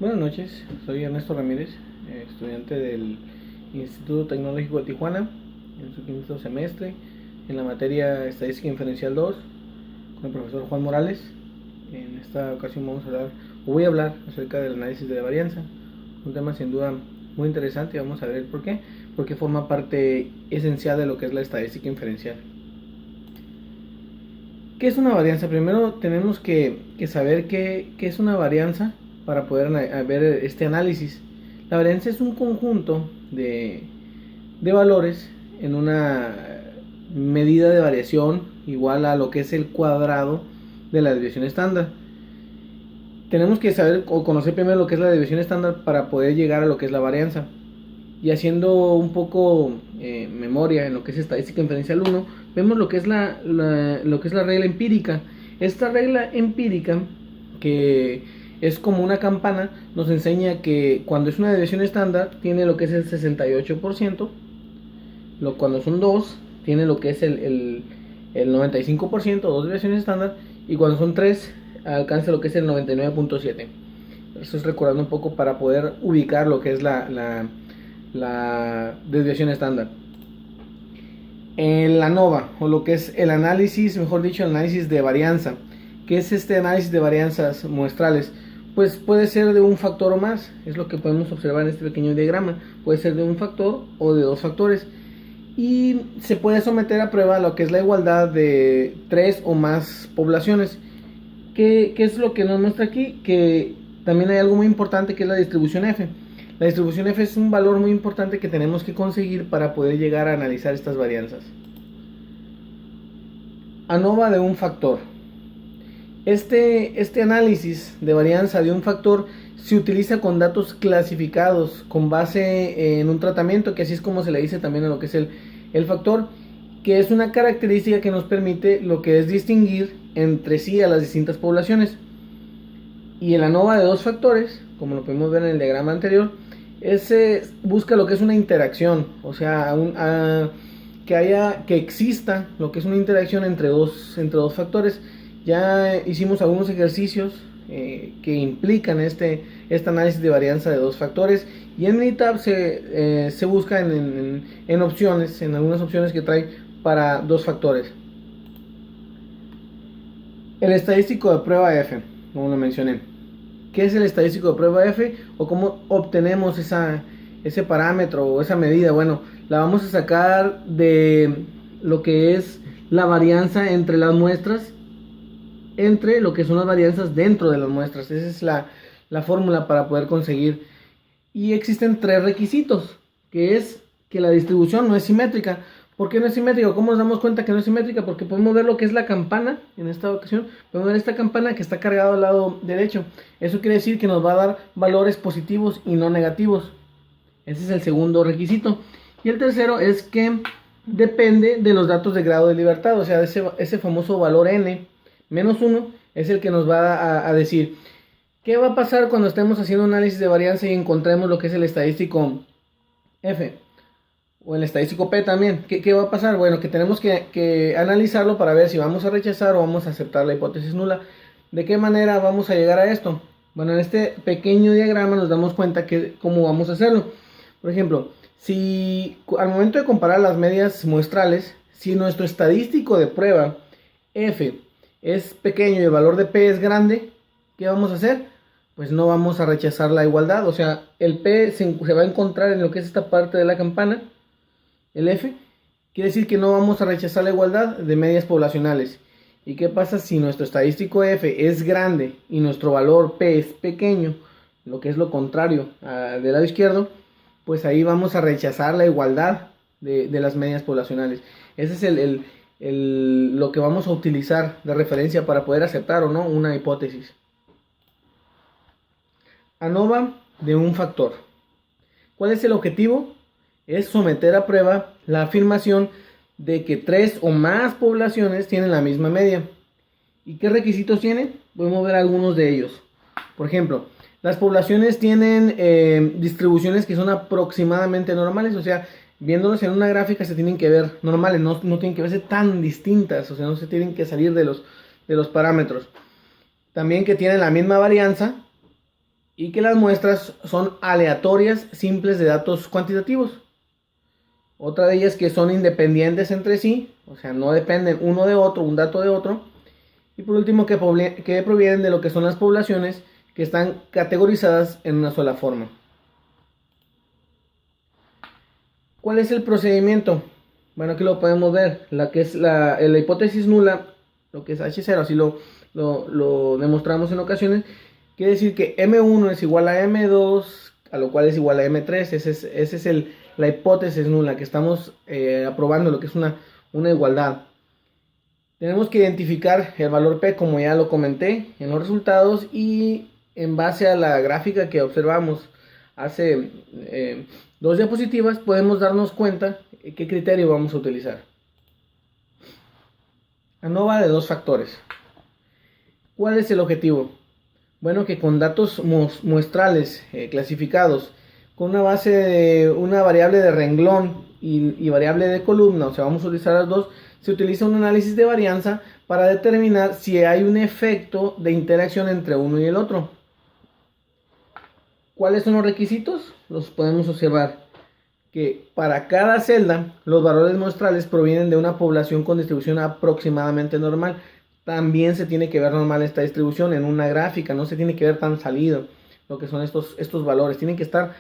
Buenas noches, soy Ernesto Ramírez, estudiante del Instituto Tecnológico de Tijuana, en su quinto semestre, en la materia Estadística Inferencial 2, con el profesor Juan Morales. En esta ocasión voy a hablar acerca del análisis de la varianza, un tema sin duda muy interesante. Vamos a ver por qué, porque forma parte esencial de lo que es la estadística inferencial. ¿Qué es una varianza? Primero tenemos que saber qué es una varianza para poder ver este análisis. La varianza es un conjunto de valores en una medida de variación igual a lo que es el cuadrado de la desviación estándar. Tenemos que saber o conocer primero lo que es la desviación estándar para poder llegar a lo que es la varianza. Y haciendo un poco memoria en lo que es estadística inferencial 1, vemos lo que es la regla empírica. Esta regla empírica, que es como una campana, nos enseña que cuando es una desviación estándar tiene lo que es el 68%, cuando son 2 tiene lo que es el 95%, dos desviaciones estándar, y cuando son 3 alcanza lo que es el 99.7%. Eso es recordando un poco para poder ubicar lo que es la desviación estándar. En la ANOVA, o lo que es el análisis, mejor dicho, el análisis de varianza. ¿Qué es este análisis de varianzas muestrales? Pues puede ser de un factor o más, es lo que podemos observar en este pequeño diagrama. Puede ser de un factor o de dos factores. Y se puede someter a prueba lo que es la igualdad de 3 o más poblaciones. ¿Qué es lo que nos muestra aquí? Que también hay algo muy importante, que es la distribución F. La distribución F es un valor muy importante que tenemos que conseguir para poder llegar a analizar estas varianzas. ANOVA de un factor. Este análisis de varianza de un factor se utiliza con datos clasificados con base en un tratamiento, que así es como se le dice también a lo que es el factor, que es una característica que nos permite lo que es distinguir entre sí a las distintas poblaciones. Y el ANOVA de dos factores, como lo podemos ver en el diagrama anterior, busca lo que es una interacción, o sea, que exista lo que es una interacción entre dos factores. Ya hicimos algunos ejercicios que implican este análisis de varianza de dos factores, y en Minitab se busca en opciones, en algunas opciones que trae para dos factores. El estadístico de prueba F, como lo mencioné. ¿Qué es el estadístico de prueba F? O cómo obtenemos ese parámetro o esa medida. Bueno, la vamos a sacar de lo que es la varianza entre las muestras, entre lo que son las varianzas dentro de las muestras. Esa es la fórmula para poder conseguir. Y existen tres requisitos, que es que la distribución no es simétrica. ¿Por qué no es simétrica? ¿Cómo nos damos cuenta que no es simétrica? Porque podemos ver lo que es la campana. En esta ocasión podemos ver esta campana que está cargada al lado derecho. Eso quiere decir que nos va a dar valores positivos y no negativos. Ese es el segundo requisito. Y el tercero es que depende de los datos de grado de libertad. O sea, ese famoso valor n menos 1 es el que nos va a decir qué va a pasar cuando estemos haciendo un análisis de varianza y encontremos lo que es el estadístico F. O el estadístico P también. ¿Qué va a pasar? Bueno, que tenemos que analizarlo para ver si vamos a rechazar o vamos a aceptar la hipótesis nula. ¿De qué manera vamos a llegar a esto? Bueno, en este pequeño diagrama nos damos cuenta que cómo vamos a hacerlo. Por ejemplo, si al momento de comparar las medias muestrales, si nuestro estadístico de prueba F es pequeño y el valor de P es grande, ¿qué vamos a hacer? Pues no vamos a rechazar la igualdad. O sea, el P se va a encontrar en lo que es esta parte de la campana. El F quiere decir que no vamos a rechazar la igualdad de medias poblacionales. ¿Y qué pasa si nuestro estadístico F es grande y nuestro valor P es pequeño? Lo que es lo contrario del lado izquierdo, pues ahí vamos a rechazar la igualdad de las medias poblacionales. Ese es lo que vamos a utilizar de referencia para poder aceptar o no una hipótesis. ANOVA de un factor. ¿Cuál es el objetivo? Es someter a prueba la afirmación de que 3 o más poblaciones tienen la misma media. ¿Y qué requisitos tienen? Podemos ver algunos de ellos. Por ejemplo, las poblaciones tienen distribuciones que son aproximadamente normales. O sea, viéndolos en una gráfica se tienen que ver normales, no tienen que verse tan distintas. O sea, no se tienen que salir de los parámetros. También que tienen la misma varianza y que las muestras son aleatorias simples de datos cuantitativos. Otra de ellas que son independientes entre sí, o sea, no dependen uno de otro, un dato de otro. Y por último, que provienen de lo que son las poblaciones que están categorizadas en una sola forma. ¿Cuál es el procedimiento? Bueno, aquí lo podemos ver. La que es la hipótesis nula, lo que es H0, así lo demostramos en ocasiones. Quiere decir que M1 es igual a M2, a lo cual es igual a M3. Esa es la hipótesis nula, que estamos aprobando lo que es una igualdad. Tenemos que identificar el valor P, como ya lo comenté, en los resultados, y en base a la gráfica que observamos hace 2 diapositivas, podemos darnos cuenta qué criterio vamos a utilizar. ANOVA de 2 factores. ¿Cuál es el objetivo? Bueno, que con datos muestrales clasificados, con una base de una variable de renglón y variable de columna, o sea, vamos a utilizar las dos, se utiliza un análisis de varianza para determinar si hay un efecto de interacción entre uno y el otro. ¿Cuáles son los requisitos? Los podemos observar. Que para cada celda los valores muestrales provienen de una población con distribución aproximadamente normal. También se tiene que ver normal esta distribución en una gráfica, no se tiene que ver tan salido lo que son estos valores. Tienen que estar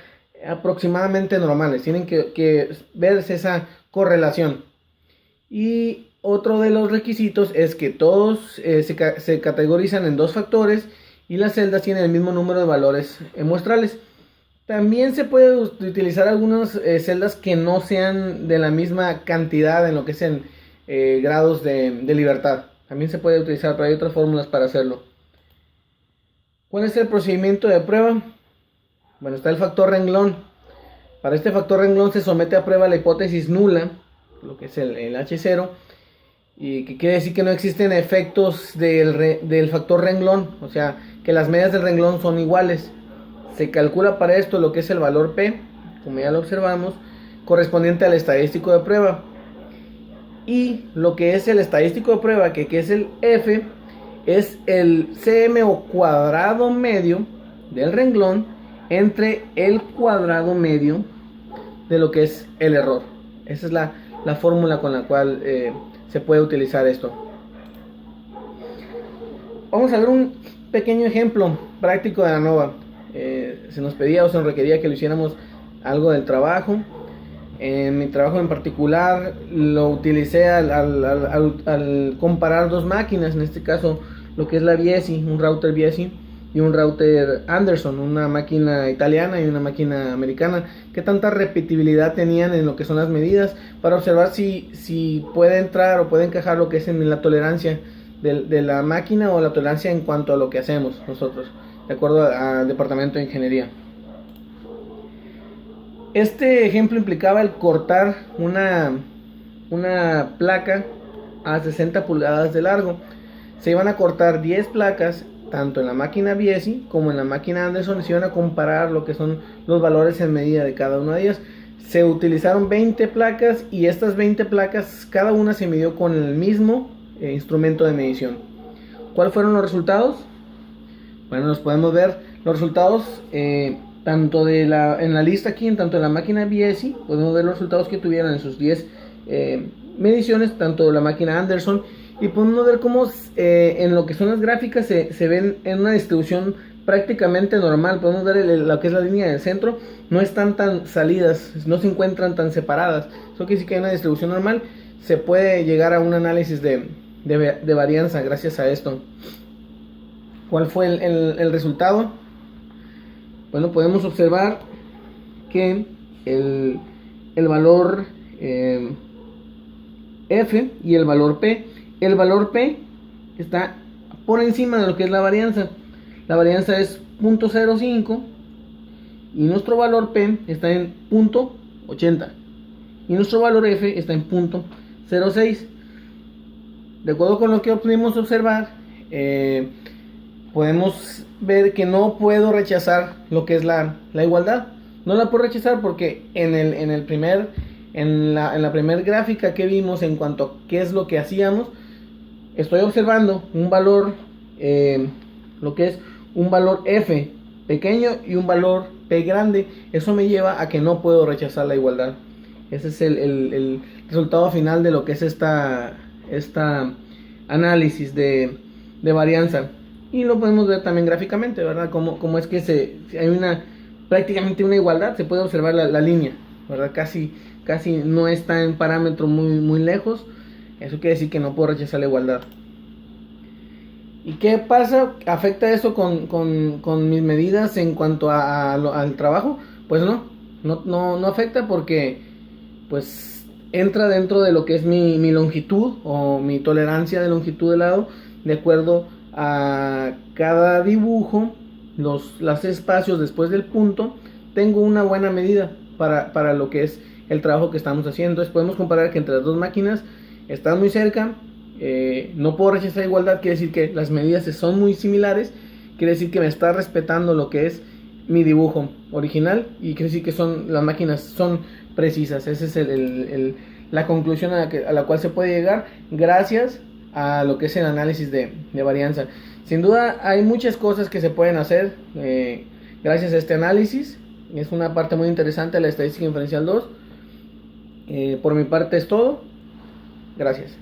aproximadamente normales, tienen que verse esa correlación. Y otro de los requisitos es que todos se categorizan en 2 factores y las celdas tienen el mismo número de valores muestrales. También se puede utilizar algunas celdas que no sean de la misma cantidad en lo que es en grados de libertad. También se puede utilizar, pero hay otras fórmulas para hacerlo. ¿Cuál es el procedimiento de prueba? Bueno, está el factor renglón. Para este factor renglón se somete a prueba la hipótesis nula, lo que es el H0, y que quiere decir que no existen efectos del factor renglón, o sea, que las medias del renglón son iguales. Se calcula para esto lo que es el valor P, como ya lo observamos, correspondiente al estadístico de prueba. Y lo que es el estadístico de prueba, que es el F, es el CM o cuadrado medio del renglón entre el cuadrado medio de lo que es el error. Esa es la fórmula con la cual se puede utilizar esto. Vamos a ver un pequeño ejemplo práctico de ANOVA. Se nos pedía o se nos requería que lo hiciéramos algo del trabajo. En mi trabajo en particular lo utilicé al comparar 2 máquinas, en este caso lo que es la Biesi, un router Biesi y un router Anderson, una máquina italiana y una máquina americana, que tanta repetibilidad tenían en lo que son las medidas, para observar si puede entrar o puede encajar lo que es en la tolerancia de la máquina o la tolerancia en cuanto a lo que hacemos nosotros, de acuerdo al departamento de ingeniería. Este ejemplo implicaba el cortar una placa a 60 pulgadas de largo. Se iban a cortar 10 placas, tanto en la máquina Biesi como en la máquina Anderson, y se iban a comparar lo que son los valores en medida de cada una de ellas. Se utilizaron 20 placas y estas 20 placas, cada una se midió con el mismo instrumento de medición. ¿Cuáles fueron los resultados? Bueno, nos podemos ver los resultados tanto en la lista aquí, tanto en la máquina Biesi, podemos ver los resultados que tuvieron en sus 10 mediciones, tanto la máquina Anderson, y podemos ver cómo en lo que son las gráficas se ven en una distribución prácticamente normal. Podemos ver lo que es la línea del centro, no están tan salidas, no se encuentran tan separadas. Eso quiere decir que hay una distribución normal. Se puede llegar a un análisis de varianza gracias a esto. ¿Cuál fue el resultado? Bueno, podemos observar que el valor F y el valor P, el valor P está por encima de lo que es la varianza. La varianza es 0.05 y nuestro valor P está en 0.80 y nuestro valor F está en 0.06. De acuerdo con lo que pudimos observar, podemos ver que no puedo rechazar lo que es la igualdad. No la puedo rechazar porque en la primera gráfica que vimos en cuanto a qué es lo que hacíamos, estoy observando un valor, lo que es un valor F, pequeño y un valor P grande, eso me lleva a que no puedo rechazar la igualdad. Ese es el resultado final de lo que es esta análisis de varianza. Y lo podemos ver también gráficamente, ¿verdad? Como es que si hay prácticamente una igualdad, se puede observar la línea, ¿verdad? Casi no está en parámetro muy lejos. Eso quiere decir que no puedo rechazar la igualdad. ¿Y qué pasa? ¿Afecta eso con mis medidas en cuanto al trabajo? Pues no afecta, porque pues entra dentro de lo que es mi longitud o mi tolerancia de longitud de lado, de acuerdo a cada dibujo, los espacios después del punto. Tengo una buena medida para lo que es el trabajo que estamos haciendo. Entonces podemos comparar que entre las dos máquinas están muy cerca. No puedo rechazar igualdad, quiere decir que las medidas son muy similares, quiere decir que me está respetando lo que es mi dibujo original, y quiere decir que las máquinas son precisas. Esa es la conclusión a la cual se puede llegar gracias a lo que es el análisis de varianza. Sin duda hay muchas cosas que se pueden hacer gracias a este análisis. Es una parte muy interesante de la estadística inferencial 2. Por mi parte es todo. Gracias.